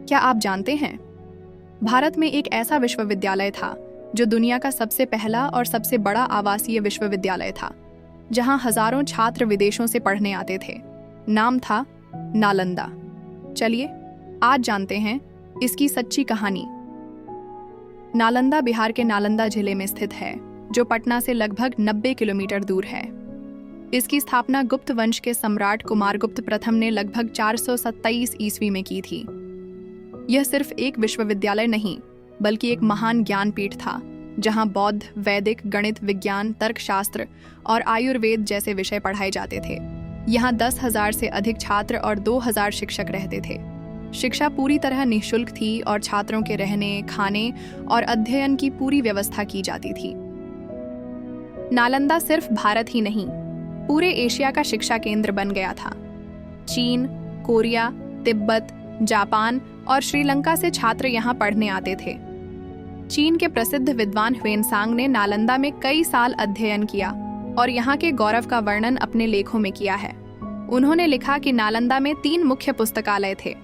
क्या आप जानते हैं, भारत में एक ऐसा विश्वविद्यालय था जो दुनिया का सबसे पहला और सबसे बड़ा आवासीय विश्वविद्यालय था, जहां हजारों छात्र विदेशों से पढ़ने आते थे। नाम था नालंदा। चलिए आज जानते हैं इसकी सच्ची कहानी। नालंदा बिहार के नालंदा जिले में स्थित है, जो पटना से लगभग 90 किलोमीटर दूर है। इसकी स्थापना गुप्त वंश के सम्राट कुमारगुप्त प्रथम ने लगभग 427 ईस्वी में की थी। यह सिर्फ एक विश्वविद्यालय नहीं, बल्कि एक महान ज्ञानपीठ था, जहां बौद्ध, वैदिक, गणित, विज्ञान, तर्कशास्त्र और आयुर्वेद जैसे विषय पढ़ाए जाते थे। यहाँ 10,000 से अधिक छात्र और 2,000 शिक्षक रहते थे। शिक्षा पूरी तरह निःशुल्क थी और छात्रों के रहने, खाने और अध्ययन की पूरी व्यवस्था की जाती थी। नालंदा सिर्फ भारत ही नहीं, पूरे एशिया का शिक्षा केंद्र बन गया था। चीन, कोरिया, तिब्बत, जापान और श्रीलंका से छात्र यहाँ पढ़ने आते थे। चीन के प्रसिद्ध विद्वान ह्वेनसांग ने नालंदा में कई साल अध्ययन किया और यहाँ के गौरव का वर्णन अपने लेखों में किया है। उन्होंने लिखा कि नालंदा में 3 मुख्य पुस्तकालय थे: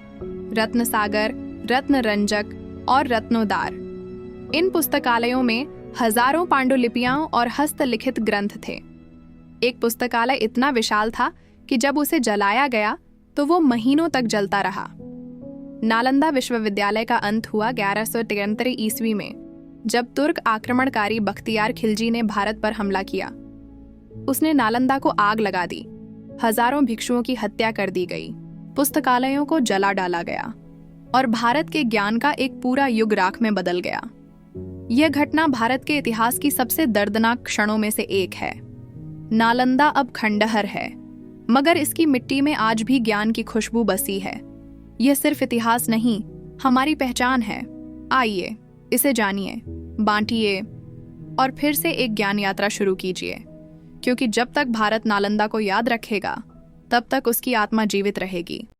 रत्न सागर, रत्न रंजक और रत्नोद्गार। इन पुस्तकालयों में हजारों पांडुलिपियां और हस्तलिखित ग्रंथ थे। एक पुस्तकालय इतना विशाल था कि जब उसे जलाया गया तो वो महीनों तक जलता रहा। नालंदा विश्वविद्यालय का अंत हुआ 1173 ईस्वी में, जब तुर्क आक्रमणकारी बख्तियार खिलजी ने भारत पर हमला किया। उसने नालंदा को आग लगा दी, हजारों भिक्षुओं की हत्या कर दी गई, पुस्तकालयों को जला डाला गया और भारत के ज्ञान का एक पूरा युग राख में बदल गया। यह घटना भारत के इतिहास की सबसे दर्दनाक क्षणों में से एक है। नालंदा अब खंडहर है, मगर इसकी मिट्टी में आज भी ज्ञान की खुशबू बसी है। यह सिर्फ इतिहास नहीं, हमारी पहचान है। आइए इसे जानिए, बांटिए और फिर से एक ज्ञान यात्रा शुरू कीजिए, क्योंकि जब तक भारत नालंदा को याद रखेगा, तब तक उसकी आत्मा जीवित रहेगी।